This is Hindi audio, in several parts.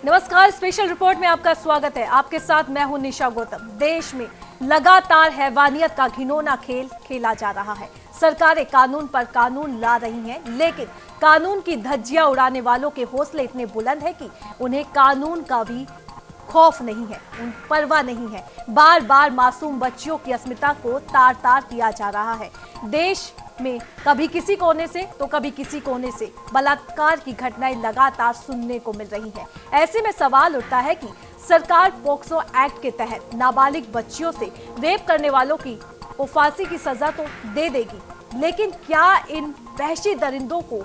नमस्कार, स्पेशल रिपोर्ट में आपका स्वागत है। आपके साथ मैं हूं निशा गौतम। देश में लगातार हैवानियत का घिनौना खेल खेला जा रहा है। सरकारें कानून पर कानून ला रही हैं, लेकिन कानून की धज्जियां उड़ाने वालों के हौसले इतने बुलंद हैं कि उन्हें कानून का भी खौफ नहीं है, उन परवाह नहीं है। बार बार मासूम बच्चियों की अस्मिता को तार तार किया जा रहा है। देश में कभी किसी कोने से तो कभी किसी कोने से बलात्कार की घटनाएं लगातार सुनने को मिल रही हैं। ऐसे में सवाल उठता है कि सरकार पोक्सो एक्ट के तहत नाबालिग बच्चियों से रेप करने वालों की फांसी की सजा तो दे देगी, लेकिन क्या इन वहशी दरिंदों को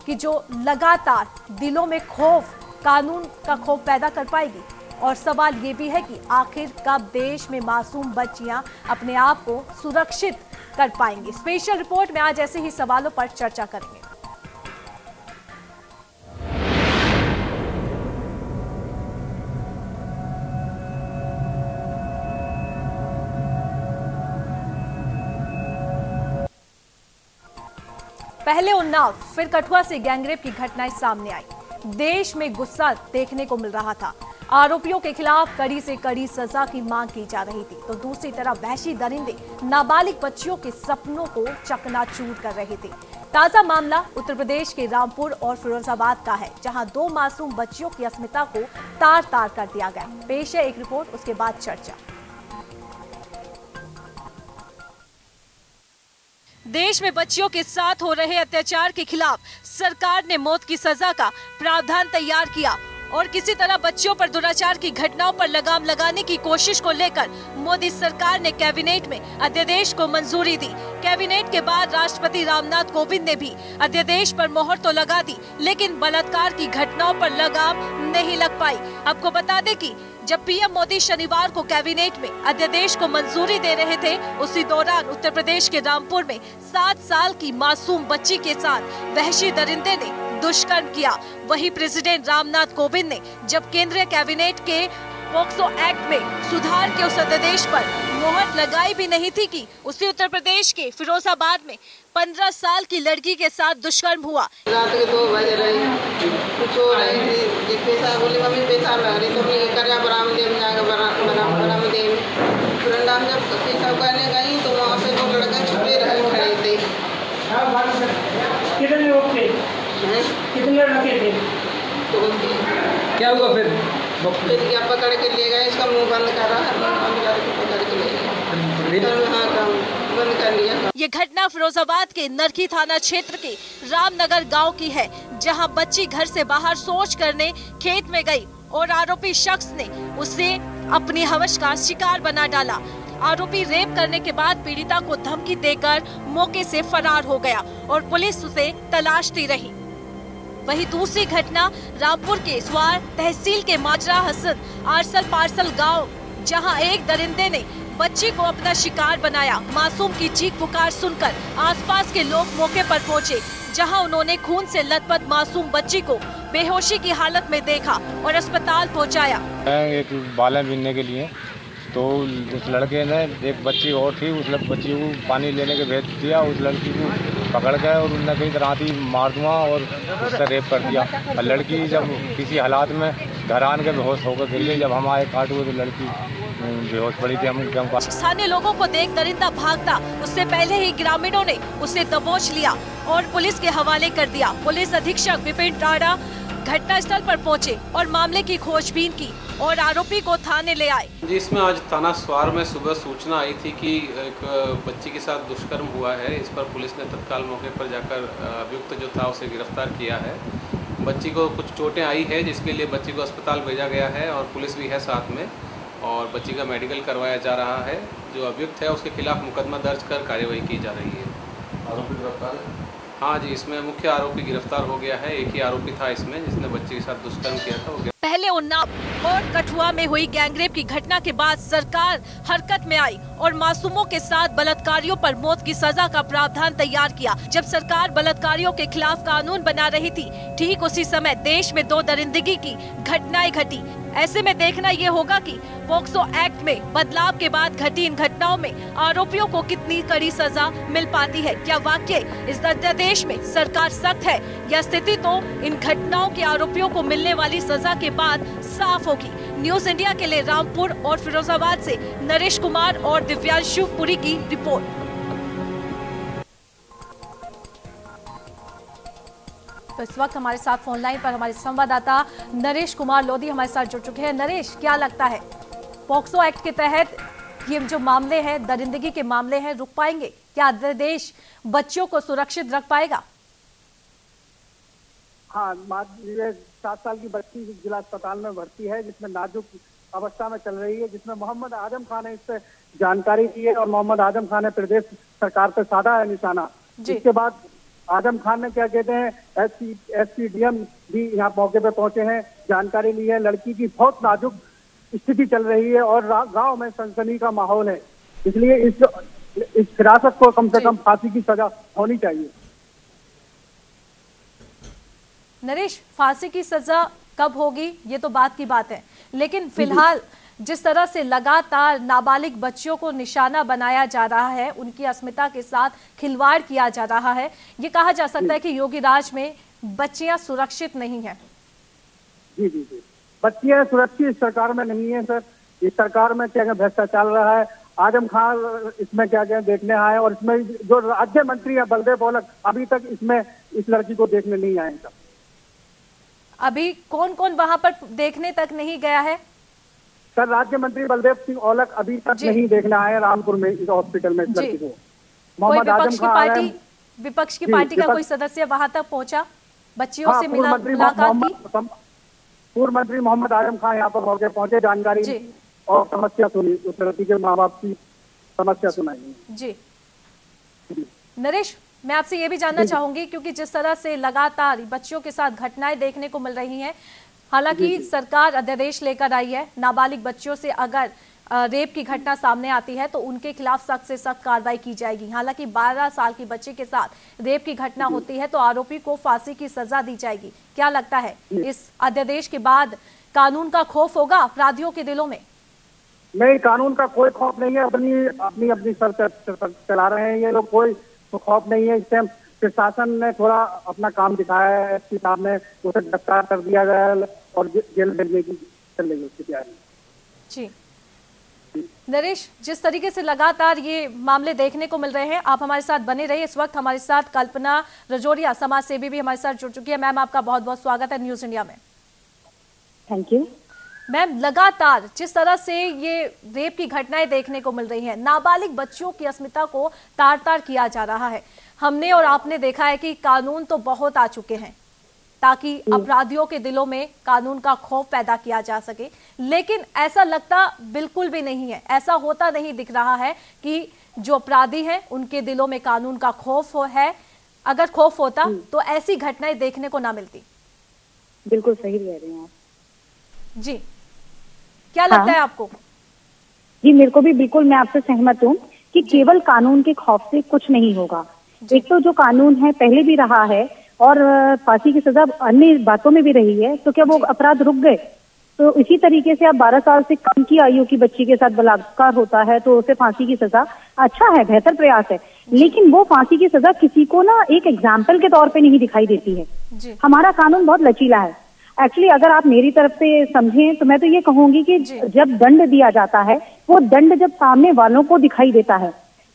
कि जो लगातार दिलों में खौफ, कानून का खौफ पैदा कर पाएगी? और सवाल ये भी है कि आखिर कब देश में मासूम बच्चियां अपने आप को सुरक्षित कर पाएंगी? स्पेशल रिपोर्ट में आज ऐसे ही सवालों पर चर्चा करेंगे। पहले उन्नाव, फिर कठुआ से गैंगरेप की घटनाएं सामने आई। देश में गुस्सा देखने को मिल रहा था। आरोपियों के खिलाफ कड़ी से कड़ी सजा की मांग की जा रही थी, तो दूसरी तरफ वहशी दरिंदे नाबालिग बच्चियों के सपनों को चकनाचूर कर रहे थे। ताजा मामला उत्तर प्रदेश के रामपुर और फिरोजाबाद का है, जहां 2 मासूम बच्चियों की अस्मिता को तार तार कर दिया गया। पेश है एक रिपोर्ट, उसके बाद चर्चा। देश में बच्चियों के साथ हो रहे अत्याचार के खिलाफ सरकार ने मौत की सजा का प्रावधान तैयार किया और किसी तरह बच्चियों पर दुराचार की घटनाओं पर लगाम लगाने की कोशिश को लेकर मोदी सरकार ने कैबिनेट में अध्यादेश को मंजूरी दी। कैबिनेट के बाद राष्ट्रपति रामनाथ कोविंद ने भी अध्यादेश पर मोहर तो लगा दी, लेकिन बलात्कार की घटनाओं पर लगाम नहीं लग पाई। आपको बता दें कि जब पीएम मोदी शनिवार को कैबिनेट में अध्यादेश को मंजूरी दे रहे थे, उसी दौरान उत्तर प्रदेश के रामपुर में 7 साल की मासूम बच्ची के साथ वहशी दरिंदे ने दुष्कर्म किया। वहीं प्रेसिडेंट रामनाथ कोविंद ने जब केंद्रीय कैबिनेट के पोक्सो एक्ट में सुधार के उस अध्यादेश पर मोहर लगाई भी नहीं थी कि उसी उत्तर प्रदेश के फिरोजाबाद में 15 साल की लड़की के साथ दुष्कर्म हुआ। रात के 2 बज रहे कुछ हो रही थी, एक पैसा बोली मम्मी पैसा लग रही तो मैं कर बरामदे में जाकर बरामदे में फुरंडा में जब पैसा करने गई तो वहाँ पे 2 लड़के छुपे रहे खड़े थे। कितने लोग थे? कितने लड़के थे? तो क्या हुआ फिर? क्या पकड़ के ले गए, इसका मुंह बंद कर रहा है, बंद करके पकड़ के ले गए। हाँ, काम बंद कर लिया। ये घटना फिरोजाबाद के नरखी थाना क्षेत्र के रामनगर गांव की है, जहां बच्ची घर से बाहर शौच करने खेत में गई और आरोपी शख्स ने उसे अपनी हवस का शिकार बना डाला। आरोपी रेप करने के बाद पीड़िता को धमकी देकर मौके से फरार हो गया और पुलिस उसे तलाशती रही। वहीं दूसरी घटना रामपुर के स्वार तहसील के माजरा हसन आरसल पार्सल गांव, जहां एक दरिंदे ने बच्ची को अपना शिकार बनाया। मासूम की चीख पुकार सुनकर आसपास के लोग मौके पर पहुंचे, जहां उन्होंने खून से लथपथ मासूम बच्ची को बेहोशी की हालत में देखा और अस्पताल पहुंचाया। एक बाला बीनने के लिए तो उस लड़के ने, एक बच्ची और थी, उस बच्ची को पानी लेने के भेज दिया। उस लड़की को पकड़ गए और उनने कहीं तरह ही मार दूँगा और उसका रेप कर दिया। और लड़की जब किसी हालात में घर आन के बेहोश होकर गिर गई। जब हम आए काटू तो लड़की बेहोश पड़ी थी। स्थानीय लोगों को देख दरिंदा भागता, उससे पहले ही ग्रामीणों ने उसे दबोच लिया और पुलिस के हवाले कर दिया। पुलिस अधीक्षक विपिन टाड़ा घटनास्थल पर पहुंचे और मामले की खोजबीन की और आरोपी को थाने ले आए। जिसमें आज थाना स्वार में सुबह सूचना आई थी कि एक बच्ची के साथ दुष्कर्म हुआ है। इस पर पुलिस ने तत्काल मौके पर जाकर अभियुक्त जो था उसे गिरफ्तार किया है। बच्ची को कुछ चोटें आई है, जिसके लिए बच्ची को अस्पताल भेजा गया है और पुलिस भी है साथ में और बच्ची का मेडिकल करवाया जा रहा है। जो अभियुक्त है उसके खिलाफ मुकदमा दर्ज कर कार्यवाही की जा रही है। आरोपी गिरफ्तार हाँ जी, इसमें मुख्य आरोपी गिरफ्तार हो गया है। एक ही आरोपी था इसमें जिसने बच्चे के साथ दुष्कर्म किया था। पहले उन्नाव और कठुआ में हुई गैंगरेप की घटना के बाद सरकार हरकत में आई और मासूमों के साथ बलात्कारियों पर मौत की सजा का प्रावधान तैयार किया। जब सरकार बलात्कारियों के खिलाफ कानून बना रही थी, ठीक उसी समय देश में 2 दरिंदगी की घटनाएं घटी। ऐसे में देखना ये होगा कि पॉक्सो एक्ट में बदलाव के बाद घटी इन घटनाओं में आरोपियों को कितनी कड़ी सजा मिल पाती है। क्या वाकई इस अध्यादेश में सरकार सख्त है, या स्थिति तो इन घटनाओं के आरोपियों को मिलने वाली सजा के बाद साफ होगी। न्यूज इंडिया के लिए रामपुर और फिरोजाबाद से नरेश कुमार और दिव्यांशु पुरी की रिपोर्ट। तो इस वक्त हमारे साथ फोन लाइन पर हमारे संवाददाता नरेश कुमार लोधी हमारे साथ जुड़ चुके हैं। नरेश, क्या लगता है पॉक्सो एक्ट के तहत ये जो मामले हैं, दरिंदगी के मामले हैं, रुक पाएंगे? क्या अध्यादेश बच्चों को सुरक्षित रख पाएगा? हाँ, 7 साल की बच्ची जिला अस्पताल में भर्ती है, जिसमें नाजुक अवस्था में चल रही है, जिसमें मोहम्मद आजम खान ने इससे जानकारी दी है और मोहम्मद आजम खान ने प्रदेश सरकार पर साधा है निशाना। इसके बाद आजम खान ने क्या कहते हैं एसपीडीएम भी यहाँ मौके पे पहुंचे हैं, जानकारी ली है। लड़की की बहुत नाजुक स्थिति चल रही है और गांव में सनसनी का माहौल है, इसलिए इस हिरासत को कम से कम फांसी की सजा होनी चाहिए। नरेश, फांसी की सजा कब होगी ये तो बात की बात है, लेकिन फिलहाल जिस तरह से लगातार नाबालिग बच्चियों को निशाना बनाया जा रहा है, उनकी अस्मिता के साथ खिलवाड़ किया जा रहा है, ये कहा जा सकता है कि योगी राज में बच्चियां सुरक्षित नहीं है। जी जी जी, बच्चियां सुरक्षित इस सरकार में नहीं है सर। इस सरकार में क्या भ्रष्टाचार चल रहा है। आजम खान इसमें क्या देखने आए और इसमें जो राज्य मंत्री है बलदेव औलख अभी तक इसमें इस लड़की को देखने नहीं आए सर। अभी कौन कौन वहां पर देखने तक नहीं गया है? सर, राज्य मंत्री बलदेव सिंह औलख अभी तक नहीं देखने आए रामपुर में इस हॉस्पिटल में इस लड़की को। मोहम्मद आजम खान, विपक्ष की पार्टी का कोई सदस्य वहां तक पहुंचा, बच्चियों से मुलाकात की? पूर्व मंत्री मोहम्मद आजम खान यहाँ पर मौके पहुंचे, जानकारी और समस्या सुनी, उस लड़की के माँ बाप की समस्या सुनाई। जी नरेश, मैं आपसे ये भी जानना चाहूंगी, क्योंकि जिस तरह से लगातार बच्चियों के साथ घटनाएं देखने को मिल रही हैं, हालांकि सरकार अध्यादेश लेकर आई है, नाबालिग बच्चियों से अगर रेप की घटना सामने आती है तो उनके खिलाफ सख्त से सख्त कार्रवाई की जाएगी। हालांकि 12 साल की बच्ची के साथ रेप की घटना होती है तो आरोपी को फांसी की सजा दी जाएगी। क्या लगता है इस अध्यादेश के बाद कानून का खौफ होगा अपराधियों के दिलों में? नहीं, कानून का कोई खौफ नहीं है। अपनी सर चला रहे हैं ये लोग, कोई खौफ नहीं है। इस टाइम प्रशासन ने थोड़ा अपना काम दिखाया है, एसपी साहब ने उसे गिरफ्तार कर दिया गया और जेल भेजने की चल रही है उसकी तैयारी। जी नरेश, जिस तरीके से लगातार ये मामले देखने को मिल रहे हैं, आप हमारे साथ बने रहिए। इस वक्त हमारे साथ कल्पना रजौरिया, समाज सेवी भी हमारे साथ जुड़ चुकी है। मैम, आपका बहुत बहुत स्वागत है न्यूज इंडिया में। थैंक यू मैम, लगातार जिस तरह से ये रेप की घटनाएं देखने को मिल रही हैं, नाबालिग बच्चियों की अस्मिता को तार तार किया जा रहा है, हमने और आपने देखा है कि कानून तो बहुत आ चुके हैं ताकि अपराधियों के दिलों में कानून का खौफ पैदा किया जा सके, लेकिन ऐसा लगता बिल्कुल भी नहीं है, ऐसा होता नहीं दिख रहा है कि जो अपराधी हैं उनके दिलों में कानून का खौफ है। अगर खौफ होता तो ऐसी घटनाएं देखने को ना मिलती। बिल्कुल सही कह रहे हैं आप। जी, क्या लगता है आपको? जी, मेरे को भी बिल्कुल, मैं आपसे सहमत हूँ कि केवल कानून के खौफ से कुछ नहीं होगा। एक तो जो कानून है पहले भी रहा है और फांसी की सजा अन्य बातों में भी रही है, तो क्या वो अपराध रुक गए? तो इसी तरीके से आप 12 साल से कम की आयु की बच्ची के साथ बलात्कार होता है तो उसे फांसी की सजा अच्छा है, बेहतर प्रयास है, लेकिन वो फांसी की सजा किसी को ना एक एग्जाम्पल के तौर पे नहीं दिखाई देती है। हमारा कानून बहुत लचीला है। एक्चुअली अगर आप मेरी तरफ से समझें तो मैं तो ये कहूंगी कि जब दंड दिया जाता है, वो दंड जब सामने वालों को दिखाई देता है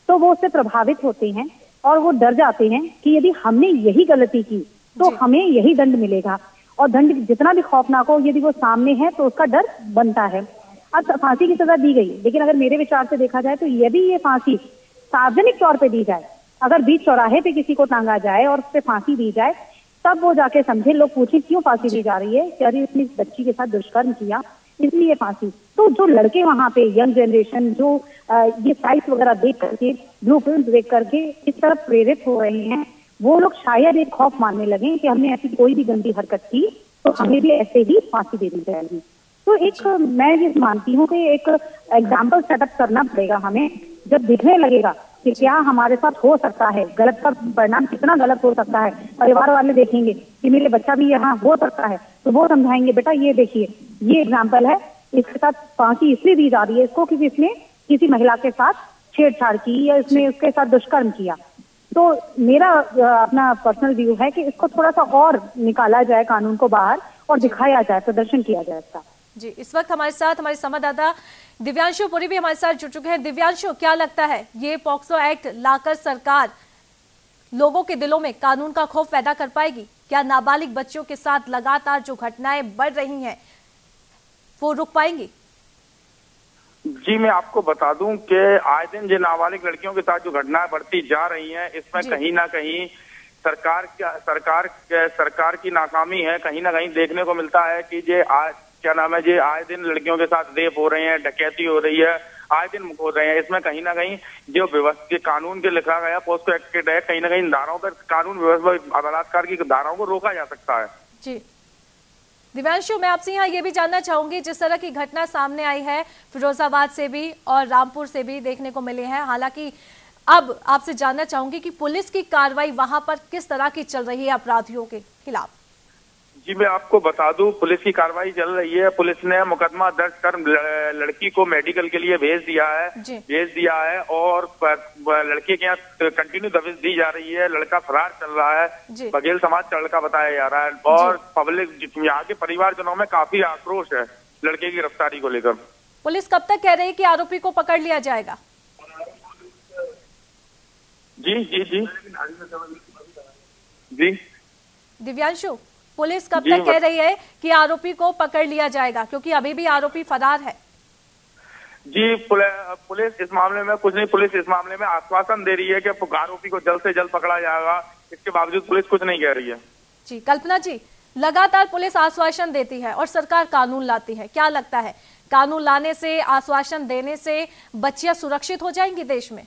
तो वो उससे प्रभावित होते हैं और वो डर जाते हैं कि यदि हमने यही गलती की तो हमें यही दंड मिलेगा, और दंड जितना भी खौफनाक हो यदि वो सामने है तो उसका डर बनता है। अब फांसी की सजा दी गई, लेकिन अगर मेरे विचार से देखा जाए तो यदि ये फांसी सार्वजनिक तौर पे दी जाए, अगर बीच चौराहे पे किसी को टांगा जाए और उस पर फांसी दी जाए, तब वो जाके समझे, लोग पूछे क्यों फांसी दी जा रही है, अरे उसने बच्ची के साथ दुष्कर्म किया इसलिए फांसी। तो जो लड़के वहां पे यंग जनरेशन जो ये साइट्स वगैरह देख करके, ब्लूप्रिंट देख करके इस तरफ प्रेरित हो रहे हैं, वो लोग शायद एक खौफ मानने लगे कि हमने ऐसी कोई भी गंदी हरकत की तो हमें भी ऐसे ही फांसी दे दी जाएगी। तो एक मैं ये मानती हूँ कि एक एग्जाम्पल सेटअप करना पड़ेगा हमें। जब दिखने लगेगा कि क्या हमारे साथ हो सकता है, गलत का परिणाम कितना गलत हो सकता है, परिवार वाले देखेंगे कि मेरे बच्चा भी यहाँ हो सकता है, तो वो समझाएंगे बेटा ये देखिए ये एग्जाम्पल है, इसके साथ फांसी इसलिए दी जा रही है इसको क्योंकि इसने किसी महिला के साथ छेड़छाड़ की या इसने उसके साथ दुष्कर्म किया। तो मेरा अपना पर्सनल व्यू है कि इसको थोड़ा सा और निकाला जाए कानून को बाहर और दिखाया जाए, प्रदर्शन किया जाए इसका। जी, इस वक्त हमारे साथ हमारे संवाददाता दिव्यांशु पुरी भी हमारे साथ जुड़ चुके हैं। दिव्यांशु, क्या लगता है ये पॉक्सो एक्ट लाकर सरकार लोगों के दिलों में कानून का खौफ पैदा कर पाएगी? क्या नाबालिग बच्चों के साथ लगातार जो घटनाएं बढ़ रही हैं वो रुक पाएंगी? जी, मैं आपको बता दूं कि आए दिन जो नाबालिग लड़कियों के साथ जो घटनाएं बढ़ती जा रही हैं, इसमें कहीं ना कहीं सरकार की नाकामी है। कहीं ना कहीं देखने को मिलता है कि क्या नाम है जी, आए दिन लड़कियों के साथ रेप हो रहे हैं, डकैती हो रही है, आए दिन हो रहे हैं। इसमें कहीं ना कहीं जो व्यवस्था कानून के लिखा गया पोस्को एक्ट के तहत कहीं ना कहीं धाराओं पर कानून व्यवस्था बलात्कार की धाराओं को रोका जा सकता है। जी दिव्यांशु, मैं आपसे यहाँ ये भी जानना चाहूंगी, जिस तरह की घटना सामने आई है फिरोजाबाद से भी और रामपुर से भी देखने को मिले हैं, हालांकि अब आपसे जानना चाहूंगी कि पुलिस की कार्रवाई वहां पर किस तरह की चल रही है अपराधियों के खिलाफ? जी, मैं आपको बता दूं पुलिस की कार्रवाई चल रही है। पुलिस ने मुकदमा दर्ज कर लड़की को मेडिकल के लिए भेज दिया है और लड़के के यहाँ कंटिन्यू दबिश दी जा रही है। लड़का फरार चल रहा है, बघेल समाज का लड़का बताया जा रहा है और पब्लिक यहाँ के परिवारजनों में काफी आक्रोश है लड़के की गिरफ्तारी को लेकर। पुलिस कब तक कह रही है कि आरोपी को पकड़ लिया जाएगा? जी जी जी जी दिव्यांशु, पुलिस कब तक कह रही है कि आरोपी को पकड़ लिया जाएगा, क्योंकि अभी भी आरोपी फरार है? जी, पुलिस इस मामले में कुछ नहीं, पुलिस इस मामले में आश्वासन दे रही है कि आरोपी को जल्द से जल्द पकड़ा जाएगा। इसके बावजूद पुलिस कुछ नहीं कह रही है। जी, कल्पना जी, लगातार पुलिस आश्वासन देती है और सरकार कानून लाती है, क्या लगता है कानून लाने से, आश्वासन देने से बच्चियां सुरक्षित हो जाएंगी देश में?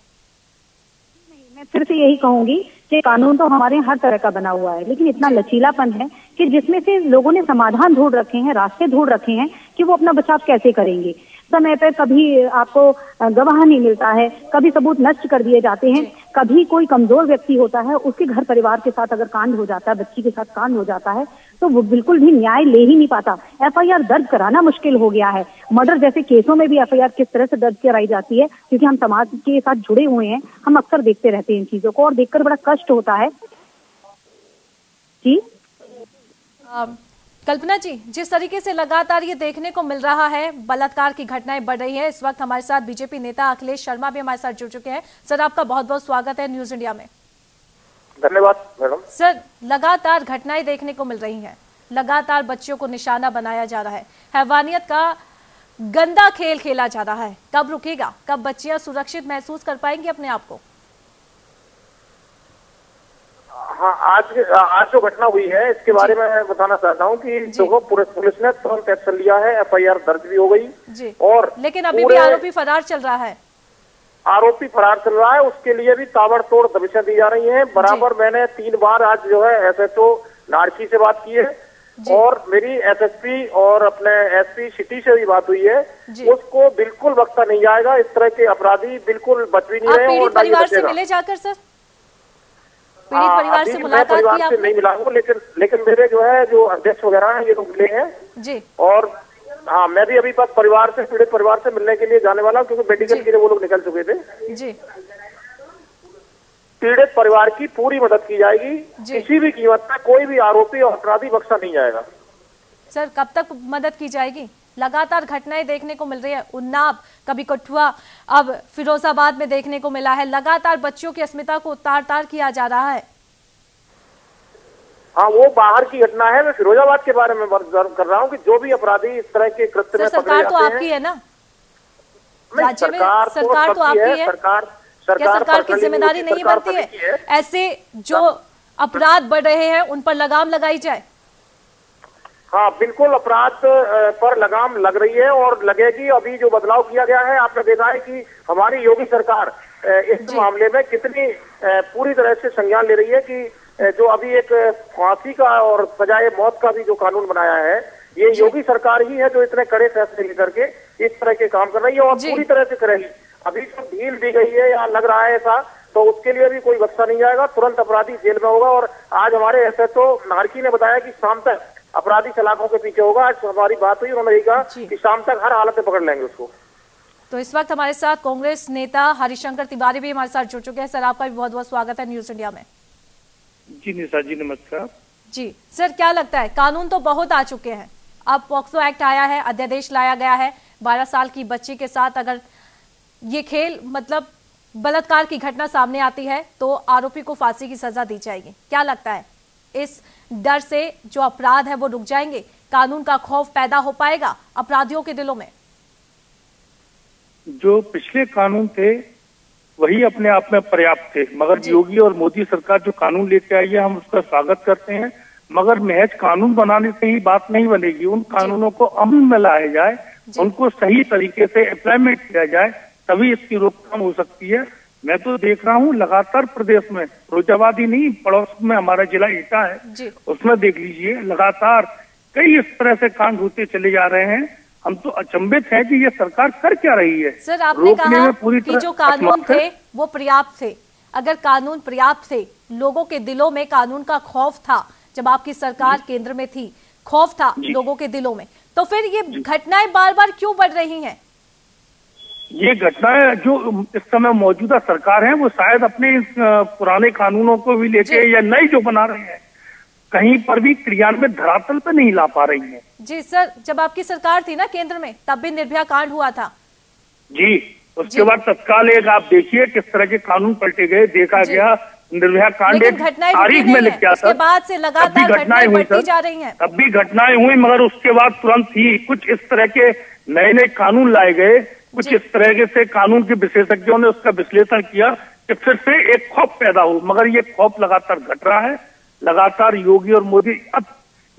मैं फिर से यही कहूंगी कि कानून तो हमारे हर तरह का बना हुआ है, लेकिन इतना लचीलापन है कि जिसमें से लोगों ने समाधान ढूंढ रखे हैं, रास्ते ढूंढ रखे हैं कि वो अपना बचाव कैसे करेंगे। समय पर कभी आपको गवाह नहीं मिलता है, कभी सबूत नष्ट कर दिए जाते हैं, कभी कोई कमजोर व्यक्ति होता है उसके घर परिवार के साथ अगर कांड हो जाता है, बच्ची के साथ कांड हो जाता है तो वो बिल्कुल भी न्याय ले ही नहीं पाता। एफआईआर दर्ज कराना मुश्किल हो गया है। मर्डर जैसे केसों में भी एफआईआर किस तरह से दर्ज कराई जाती है, क्योंकि हम समाज के साथ जुड़े हुए हैं, हम अक्सर देखते रहते हैं इन चीजों को और देखकर बड़ा कष्ट होता है। जी कल्पना जी, जिस तरीके से लगातार ये देखने को मिल रहा है, बलात्कार की घटनाएं बढ़ रही है, इस वक्त हमारे साथ बीजेपी नेता अखिलेश शर्मा भी हमारे साथ जुड़ चुके हैं। सर, आपका बहुत बहुत स्वागत है न्यूज इंडिया में। धन्यवाद मैडम। सर, लगातार घटनाएं देखने को मिल रही हैं, लगातार बच्चियों को निशाना बनाया जा रहा है, हैवानियत का गंदा खेल खेला जा रहा है, कब रुकेगा? कब बच्चियां सुरक्षित महसूस कर पाएंगी अपने आप को? हाँ, आज जो घटना हुई है इसके बारे में मैं बताना चाहता हूँ कि देखो पुलिस ने तुरंत एक्शन लिया है, एफआईआर दर्ज भी हो गई जी। और लेकिन अभी भी आरोपी फरार चल रहा है। आरोपी फरार चल रहा है, उसके लिए भी ताबड़तोड़ दबिशें दी जा रही हैं। बराबर मैंने 3 बार आज जो है एसएचओ नारकी से बात की है और मेरी एसएसपी और अपने एसपी सिटी से भी बात हुई है। उसको बिल्कुल बख्शा नहीं जाएगा, इस तरह के अपराधी बिल्कुल बच भी नहीं रहे। और परिवार से मिले जाकर सर, पीड़ित परिवार से मुलाकात की आपने? नहीं मिला हूँ, लेकिन मेरे जो है जो अध्यक्ष वगैरह हैं ये लोग मिले हैं जी। और हाँ, मैं भी अभी तक परिवार से, पीड़ित परिवार से मिलने के लिए जाने वाला हूँ, क्योंकि मेडिकल के लिए वो लोग निकल चुके थे जी। पीड़ित परिवार की पूरी मदद की जाएगी, किसी भी कीमत पर कोई भी आरोपी और अपराधी बख्शा नहीं जाएगा। सर, कब तक मदद की जाएगी? लगातार घटनाएं देखने को मिल रही है, उन्नाव, कभी कठुआ, अब फिरोजाबाद में देखने को मिला है, लगातार बच्चियों की अस्मिता को तार-तार किया जा रहा है। हाँ, वो बाहर की घटना है, मैं फिरोजाबाद के बारे में बात कर रहा हूँ कि जो भी अपराधी इस तरह के कृत्य में सरकार तो आपकी है ना, राज्य में सरकार तो आपकी है, सरकार की जिम्मेदारी नहीं बनती है ऐसे जो अपराध बढ़ रहे हैं उन पर लगाम लगाई जाए? हाँ, बिल्कुल अपराध पर लगाम लग रही है और लगेगी। अभी जो बदलाव किया गया है, आपने देखा है कि हमारी योगी सरकार इस मामले में कितनी पूरी तरह से संज्ञान ले रही है कि जो अभी एक फांसी का और सजाए मौत का भी जो कानून बनाया है, ये योगी सरकार ही है जो इतने कड़े फैसले लेकर के इस तरह के काम कर रही है और पूरी तरह से करेगी। अभी जो ढील दी गई है या लग रहा है ऐसा, तो उसके लिए भी कोई बख्शा नहीं जाएगा, तुरंत अपराधी जेल में होगा। और आज हमारे SHO नारकी ने बताया कि शाम तक अपराधी सलाखों के पीछे होगा। आज हमारी बात हुई, उन्होंने कहा कि शाम तक हर हालत में पकड़ लेंगे उसको। तो इस वक्त हमारे साथ कांग्रेस नेता हरिशंकर तिवारी भी हमारे साथ जुड़ चुके हैं। सर, आपका भी बहुत बहुत स्वागत है न्यूज इंडिया में। जी निशा जी, नमस्कार जी। सर, क्या लगता है, कानून तो बहुत आ चुके हैं, अब पॉक्सो एक्ट आया है, अध्यादेश लाया गया है, 12 साल की बच्ची के साथ अगर ये खेल मतलब बलात्कार की घटना सामने आती है तो आरोपी को फांसी की सजा दी जाएगी। क्या लगता है, इस डर से जो अपराध है वो रुक जाएंगे, कानून का खौफ पैदा हो पाएगा अपराधियों के दिलों में? जो पिछले कानून थे वही अपने आप में पर्याप्त थे, मगर योगी और मोदी सरकार जो कानून लेके आई है हम उसका स्वागत करते हैं, मगर महज कानून बनाने से ही बात नहीं बनेगी। उन कानूनों को अमल में लाया जाए, उनको सही तरीके से अप्लाइमेंट किया जाए, तभी इसकी रोकथाम हो सकती है। मैं तो देख रहा हूँ लगातार प्रदेश में, फिरोजाबाद ही नहीं, पड़ोस में हमारा जिला एटा है, उसमें देख लीजिए लगातार कई इस तरह से कांड होते चले जा रहे हैं। हम तो अचंभित हैं कि ये सरकार कर क्या रही है। सर, आपने कहा कि जो कानून थे वो पर्याप्त थे। अगर कानून पर्याप्त थे, लोगों के दिलों में कानून का खौफ था, जब आपकी सरकार केंद्र में थी, खौफ था लोगों के दिलों में, तो फिर ये घटनाएं बार बार क्यों बढ़ रही हैं? ये घटनाएं जो इस समय मौजूदा सरकार है वो शायद अपने पुराने कानूनों को भी लेके या नए जो बना रहे हैं, कहीं पर भी क्रियान्वित धरातल पे नहीं ला पा रही है। जी सर, जब आपकी सरकार थी ना केंद्र में, तब भी निर्भया कांड हुआ था। जी, उसके बाद तत्काल एक आप देखिए किस तरह के कानून पलटे गए, देखा गया निर्भया कांड एक तारीख में लिख गया था, उसके बाद से लगातार घटनाएं बढ़ती जा रही हैं। तब भी घटनाएं हुई, मगर उसके बाद तुरंत ही कुछ इस तरह के नए नए कानून लाए गए, कुछ इस तरह से कानून के विशेषज्ञों ने उसका विश्लेषण किया कि फिर से एक खौफ पैदा हो, मगर ये खौफ लगातार घट रहा है। लगातार योगी और मोदी, अब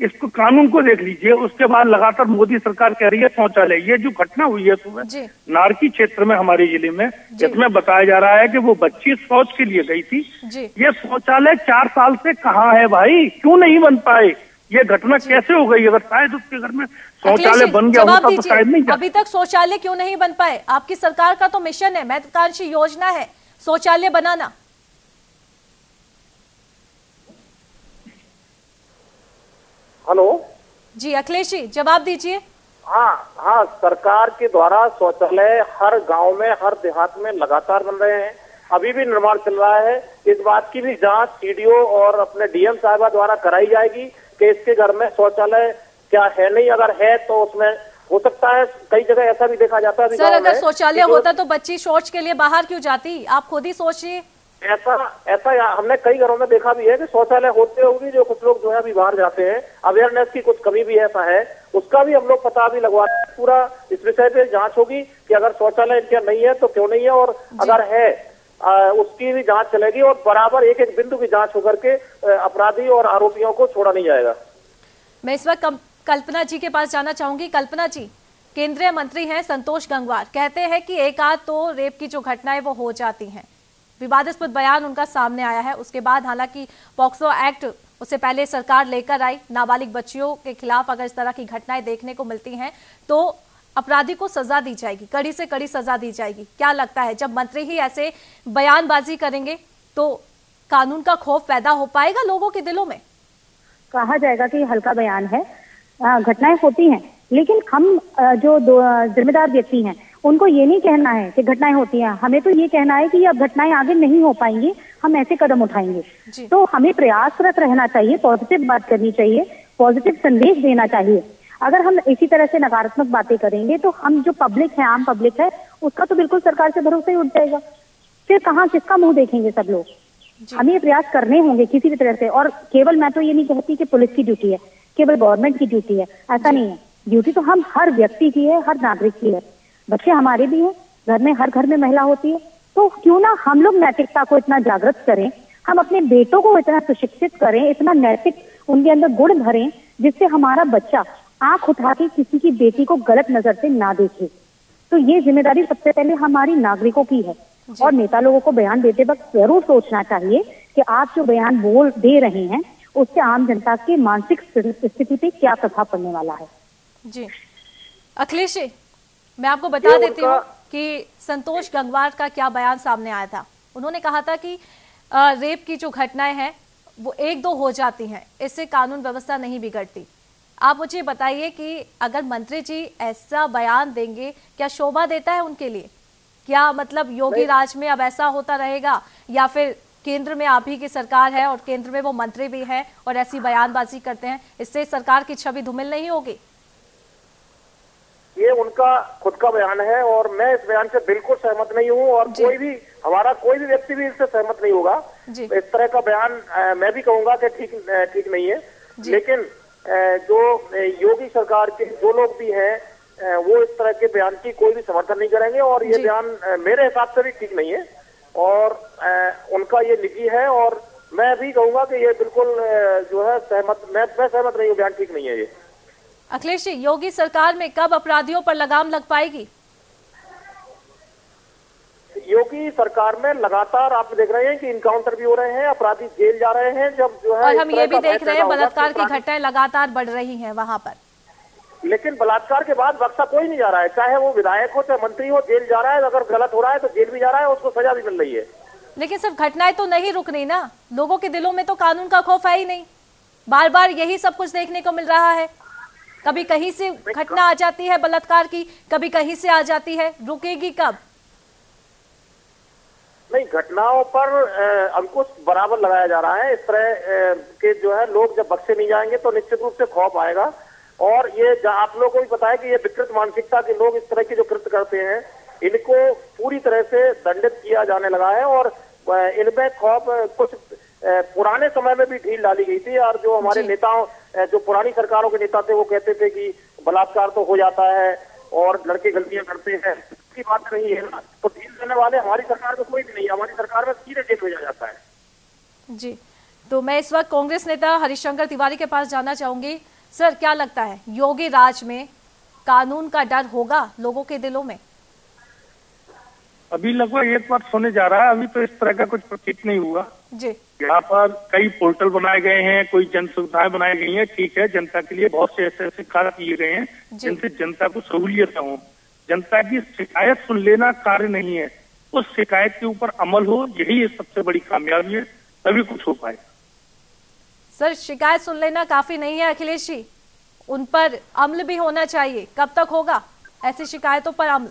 इसको कानून को देख लीजिए, उसके बाद लगातार मोदी सरकार कह रही है शौचालय। ये जो घटना हुई है सुबह नारकी क्षेत्र में हमारे जिले में, इसमें बताया जा रहा है कि वो बच्ची शौच के लिए गई थी। ये शौचालय 4 साल से कहाँ है भाई, क्यों नहीं बन पाए? ये घटना कैसे हो गई? अगर शायद उसके घर में शौचालय बन गया होता तो शायद नहीं। अभी तक शौचालय क्यों नहीं बन पाए? आपकी सरकार का तो मिशन है, महत्वाकांक्षी योजना है शौचालय बनाना। हेलो जी, अखिलेश जी जवाब दीजिए। हाँ, सरकार के द्वारा शौचालय हर गांव में, हर देहात में लगातार बन रहे हैं, अभी भी निर्माण चल रहा है। इस बात की भी जांच CDO और अपने DM साहिबा द्वारा कराई जाएगी कि इसके घर में शौचालय क्या है नहीं, अगर है तो उसमें हो सकता है, कई जगह ऐसा भी देखा जाता है। सर, अगर शौचालय होता तो बच्ची शौच के लिए बाहर क्यों जाती? आप खुद ही सोचिए। ऐसा हमने कई घरों में देखा भी है कि शौचालय होते हुए जो कुछ लोग जो है अभी बाहर जाते हैं, अवेयरनेस की कुछ कमी भी ऐसा है, उसका भी हम लोग पता भी लगवा रहे हैं। पूरा इस विषय पे जांच होगी कि अगर शौचालय इनका नहीं है तो क्यों नहीं है, और अगर है उसकी भी जांच चलेगी और बराबर एक एक बिंदु की जांच होकर के अपराधी और आरोपियों को छोड़ा नहीं जाएगा। मैं इस वक्त कल्पना जी के पास जाना चाहूंगी। कल्पना जी, केंद्रीय मंत्री हैं संतोष गंगवार, कहते हैं कि एक आध तो रेप की जो घटनाएं वो हो जाती हैं। विवादास्पद बयान उनका सामने आया है। उसके बाद हालांकि पॉक्सो एक्ट उससे पहले सरकार लेकर आई, नाबालिग बच्चियों के खिलाफ अगर इस तरह की घटनाएं देखने को मिलती हैं तो अपराधी को सजा दी जाएगी, कड़ी से कड़ी सजा दी जाएगी। क्या लगता है, जब मंत्री ही ऐसे बयानबाजी करेंगे तो कानून का खौफ पैदा हो पाएगा लोगों के दिलों में? कहा जाएगा कि हल्का बयान है, घटनाएं होती हैं, लेकिन हम जो जिम्मेदार व्यक्ति हैं उनको ये नहीं कहना है कि घटनाएं होती हैं, हमें तो ये कहना है कि अब घटनाएं आगे नहीं हो पाएंगी, हम ऐसे कदम उठाएंगे। तो हमें प्रयासरत रहना चाहिए, पॉजिटिव बात करनी चाहिए, पॉजिटिव संदेश देना चाहिए। अगर हम इसी तरह से नकारात्मक बातें करेंगे तो हम जो पब्लिक है, आम पब्लिक है, उसका तो बिल्कुल सरकार से भरोसा ही उठ जाएगा। फिर कहाँ किसका मुंह देखेंगे सब लोग? हमें ये प्रयास करने होंगे किसी भी तरह से। और केवल मैं तो ये नहीं कहती कि पुलिस की ड्यूटी है, केवल गवर्नमेंट की ड्यूटी है, ऐसा नहीं है। ड्यूटी तो हम हर व्यक्ति की है, हर नागरिक की है। बच्चे हमारे भी हैं, घर में हर घर में महिला होती है, तो क्यों ना हम लोग नैतिकता को इतना जागृत करें, हम अपने बेटों को इतना सुशिक्षित करें, इतना नैतिक उनके अंदर गुण भरें, जिससे हमारा बच्चा आंख उठा के किसी की बेटी को गलत नजर से ना देखे। तो ये जिम्मेदारी सबसे पहले हमारी नागरिकों की है। और नेता लोगों को बयान देते वक्त जरूर सोचना चाहिए कि आप जो बयान बोल दे रहे हैं उससे आम जनता के मानसिक स्थिति पे क्या प्रभाव पड़ने वाला है। जी अखिलेश जी, मैं आपको बता देती हूँ कि संतोष गंगवार का क्या बयान सामने आया था। उन्होंने कहा था कि रेप की जो घटनाएं हैं वो 1-2 हो जाती हैं, इससे कानून व्यवस्था नहीं बिगड़ती। आप मुझे बताइए कि अगर मंत्री जी ऐसा बयान देंगे, क्या शोभा देता है उनके लिए? क्या मतलब योगी राज में अब ऐसा होता रहेगा, या फिर केंद्र में आप ही की सरकार है और केंद्र में वो मंत्री भी है और ऐसी बयानबाजी करते हैं, इससे सरकार की छवि धूमिल नहीं होगी? ये उनका खुद का बयान है और मैं इस बयान से बिल्कुल सहमत नहीं हूँ और कोई भी व्यक्ति भी इससे सहमत नहीं होगा। इस तरह का बयान मैं भी कहूंगा कि ठीक नहीं है। लेकिन जो योगी सरकार के जो लोग भी हैं वो इस तरह के बयान की कोई भी समर्थन नहीं करेंगे और ये बयान मेरे हिसाब से भी ठीक नहीं है और उनका ये निजी है और मैं भी कहूंगा कि ये बिल्कुल जो है मैं सहमत नहीं हूँ, बयान ठीक नहीं है ये। अखिलेश जी, योगी सरकार में कब अपराधियों पर लगाम लग पाएगी? योगी सरकार में लगातार आप देख रहे हैं कि इनकाउंटर भी हो रहे हैं, अपराधी जेल जा रहे हैं, जब जो है और हम ये भी देख रहे हैं बलात्कार की घटनाएं लगातार बढ़ रही हैं वहां पर। लेकिन बलात्कार के बाद बख्शा कोई नहीं जा रहा है, चाहे वो विधायक हो चाहे मंत्री हो, जेल जा रहा है। अगर गलत हो रहा है तो जेल भी जा रहा है, उसको सजा भी मिल रही है। लेकिन सिर्फ घटनाएं तो नहीं रुक रही ना, लोगों के दिलों में तो कानून का खौफ है ही नहीं। बार बार यही सब कुछ देखने को मिल रहा है। कभी कहीं से घटना आ जाती है बलात्कार की, कभी कहीं से आ जाती है, रुकेगी कब? नहीं, घटनाओं पर अंकुश बराबर लगाया जा रहा है। इस तरह के जो है लोग जब बख्शे नहीं जाएंगे तो निश्चित रूप से खौफ आएगा और ये आप लोगों को भी पता है कि ये विकृत मानसिकता के लोग इस तरह के जो कृत्य करते हैं इनको पूरी तरह से दंडित किया जाने लगा है और इनमें खौफ कुछ पुराने समय में भी ढील डाली गई थी और जो हमारे नेताओं, जो पुरानी सरकारों के नेता थे वो कहते थे कि बलात्कार तो हो जाता है और लड़के गलतियां करते हैं, इसकी बात नहीं है ना। तो ढील देने वाले हमारी सरकार में कोई भी नहीं है, हमारी सरकार में सीधे जेल भेजा जाता है। जी, तो मैं इस वक्त कांग्रेस नेता हरिशंकर तिवारी के पास जाना चाहूंगी। सर, क्या लगता है योगी राज में कानून का डर होगा लोगों के दिलों में? अभी लगभग 1 वर्ष होने जा रहा है, अभी तो इस तरह का कुछ प्रतीत नहीं हुआ जी। यहाँ पर कई पोर्टल बनाए गए हैं, कोई जन सुविधाएं बनाई गई हैं, ठीक है, जनता के लिए बहुत से ऐसे कार्य किए गए हैं जिनसे जनता को सहूलियत हो। जनता की शिकायत सुन लेना कार्य नहीं है, उस शिकायत के ऊपर अमल हो, यही सबसे बड़ी कामयाबी है, तभी कुछ हो पाए। सर, शिकायत सुन लेना काफी नहीं है अखिलेश जी, उन पर अमल भी होना चाहिए। कब तक होगा ऐसी शिकायतों पर अमल?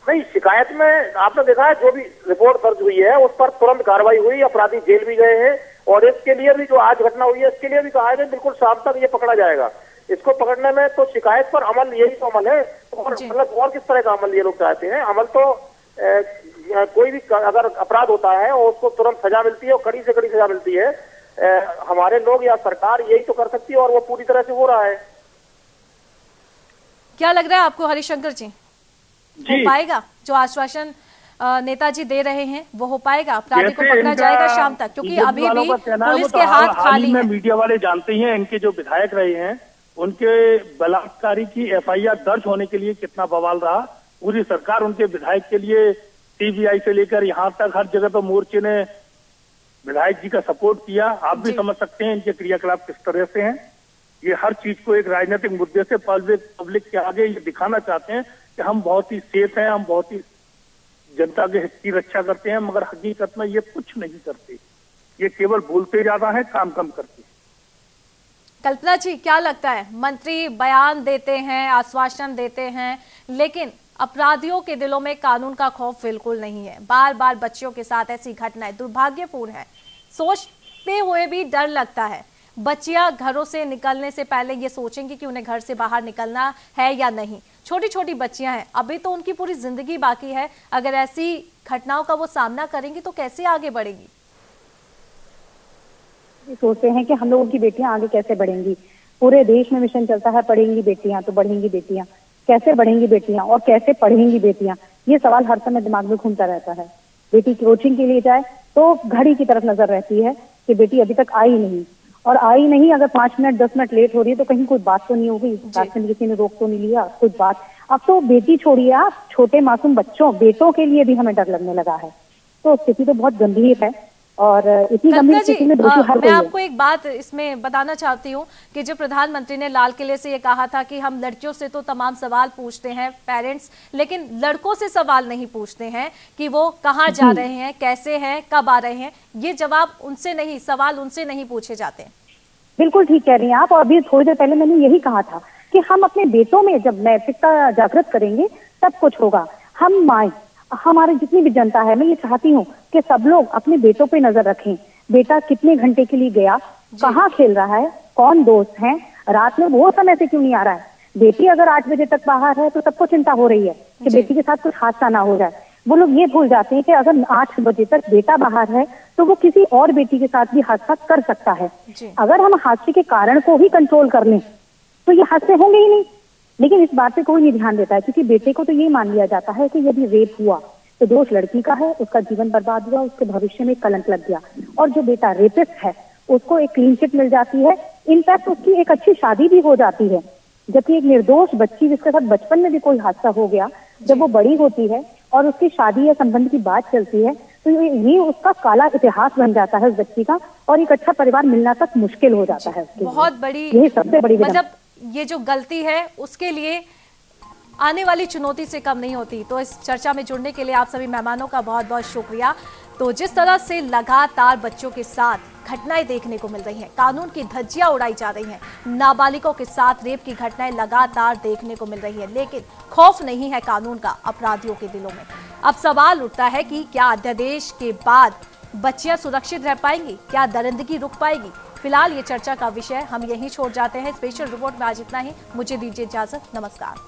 नहीं, शिकायत में आपने देखा है जो भी रिपोर्ट दर्ज हुई है उस पर तुरंत कार्रवाई हुई, अपराधी जेल भी गए हैं और इसके लिए भी जो आज घटना हुई है इसके लिए भी कहा है बिल्कुल शाम तक ये पकड़ा जाएगा। इसको पकड़ने में तो शिकायत पर अमल, यही तो अमल है। और मतलब और किस तरह का अमल ये लोग चाहते हैं? अमल तो कोई भी अगर अपराध होता है और उसको तुरंत सजा मिलती है और कड़ी से कड़ी सजा मिलती है। हमारे लोग या सरकार यही तो कर सकती है और वो पूरी तरह से हो रहा है। क्या लग रहा है आपको हरिशंकर जी, हो पाएगा जो आश्वासन नेताजी दे रहे हैं वो हो पाएगा? अपराधी को पकड़ा जाएगा शाम तक? क्योंकि अभी भी पुलिस के हाथ खाली हैं। मीडिया वाले जानते हैं इनके जो विधायक रहे हैं उनके बलात्कारी की FIR दर्ज होने के लिए कितना बवाल रहा। पूरी सरकार उनके विधायक के लिए CBI से लेकर यहाँ तक हर जगह पर मोर्चे ने विधायक जी का सपोर्ट किया। आप भी समझ सकते हैं इनके क्रियाकलाप किस तरह से हैं। ये हर चीज को एक राजनीतिक मुद्दे से पब्लिक के आगे ये दिखाना चाहते हैं कि हम बहुत ही सेफ हैं, हम बहुत ही जनता के हित की रक्षा करते हैं, मगर हकीकत में ये कुछ नहीं करते। ये केवल बोलते ज्यादा है, काम कम करते हैं। कल्पना जी, क्या लगता है, मंत्री बयान देते हैं, आश्वासन देते हैं, लेकिन अपराधियों के दिलों में कानून का खौफ बिल्कुल नहीं है। बार बार बच्चियों के साथ ऐसी घटनाएं दुर्भाग्यपूर्ण है, सोचते हुए भी डर लगता है। बच्चियां घरों से निकलने से पहले ये सोचेंगी कि उन्हें घर से बाहर निकलना है या नहीं। छोटी छोटी बच्चियां हैं, अभी तो उनकी पूरी जिंदगी बाकी है। अगर ऐसी घटनाओं का वो सामना करेंगी तो कैसे आगे बढ़ेंगी? सोचते हैं कि हम लोगों की बेटियां आगे कैसे बढ़ेंगी। पूरे देश में मिशन चलता है पढ़ेंगी बेटियां तो बढ़ेंगी बेटियां, कैसे बढ़ेंगी बेटियां और कैसे पढ़ेंगी बेटियां, ये सवाल हर समय दिमाग में घूमता रहता है। बेटी कोचिंग के लिए जाए तो घड़ी की तरफ नजर रहती है कि बेटी अभी तक आई नहीं, और आई नहीं, अगर 5 मिनट 10 मिनट लेट हो रही है तो कहीं कोई बात तो नहीं होगी, बात में किसी ने रोक तो नहीं लिया, कुछ बात। अब तो बेटी छोड़िए आप, छोटे मासूम बच्चों, बेटों के लिए भी हमें डर लगने लगा है। तो स्थिति तो बहुत गंभीर है और इतनी गंभीर स्थिति में दोषी हर कोई मैं है। आपको एक बात इसमें बताना चाहती हूँ कि जो प्रधानमंत्री ने लाल किले से ये कहा था कि हम लड़कियों से तो तमाम सवाल पूछते हैं पेरेंट्स, लेकिन लड़कों से सवाल नहीं पूछते हैं कि वो कहाँ जा रहे हैं, कैसे हैं, कब आ रहे हैं। ये जवाब उनसे नहीं, सवाल उनसे नहीं पूछे जाते। बिल्कुल ठीक कह रही हैं आप। और अभी थोड़ी देर पहले मैंने यही कहा था कि हम अपने बेटों में जब नैतिकता जागृत करेंगे तब कुछ होगा। हम माए, हमारी जितनी भी जनता है, मैं ये चाहती हूँ कि सब लोग अपने बेटों पे नजर रखें। बेटा कितने घंटे के लिए गया, कहाँ खेल रहा है, कौन दोस्त हैं, रात में वो समय से क्यों नहीं आ रहा है। बेटी अगर 8 बजे तक बाहर है तो सबको चिंता हो रही है कि बेटी के साथ कुछ हादसा ना हो जाए। वो लोग ये भूल जाते हैं कि अगर 8 बजे तक बेटा बाहर है तो वो किसी और बेटी के साथ भी हादसा कर सकता है। अगर हम हादसे के कारण को ही कंट्रोल कर लें तो ये हादसे होंगे ही नहीं। लेकिन इस बात पे कोई नहीं ध्यान देता है, क्योंकि बेटे को तो ये मान लिया जाता है कि यदि रेप हुआ तो दोष लड़की का है, उसका जीवन बर्बाद हुआ, उसके भविष्य में कलंक लग गया। और जो बेटा रेपिस्ट है उसको एक क्लीन चिट मिल जाती है, इनफैक्ट उसकी एक अच्छी शादी भी हो जाती है। जबकि एक निर्दोष बच्ची जिसके साथ बचपन में भी कोई हादसा हो गया, जब वो बड़ी होती है और उसकी शादी या संबंध की बात चलती है तो ये उसका काला इतिहास बन जाता है उस बच्ची का, और एक अच्छा परिवार मिलना तक मुश्किल हो जाता है। बहुत बड़ी, यही सबसे बड़ी मतलब ये जो गलती है उसके लिए आने वाली चुनौती से कम नहीं होती। तो इस चर्चा में जुड़ने के लिए आप सभी मेहमानों का बहुत बहुत शुक्रिया। तो जिस तरह से लगातार बच्चों के साथ घटनाएं देखने को मिल रही हैं, कानून की धज्जियां उड़ाई जा रही हैं, नाबालिगों के साथ रेप की घटनाएं लगातार देखने को मिल रही है, लेकिन खौफ नहीं है कानून का अपराधियों के दिलों में। अब सवाल उठता है कि क्या अध्यादेश के बाद बच्चियां सुरक्षित रह पाएंगी, क्या दरिंदगी रुक पाएगी? फिलहाल ये चर्चा का विषय हम यहीं छोड़ जाते हैं। स्पेशल रिपोर्ट में आज इतना ही। मुझे दीजिए इजाजत, नमस्कार।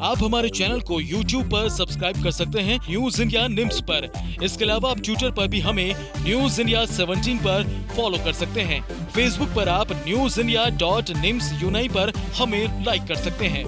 आप हमारे चैनल को YouTube पर सब्सक्राइब कर सकते हैं न्यूज इंडिया निम्स पर। इसके अलावा आप ट्विटर पर भी हमें न्यूज इंडिया 17 पर फॉलो कर सकते हैं। फेसबुक पर आप newsindia.nimsuni पर हमें लाइक कर सकते हैं।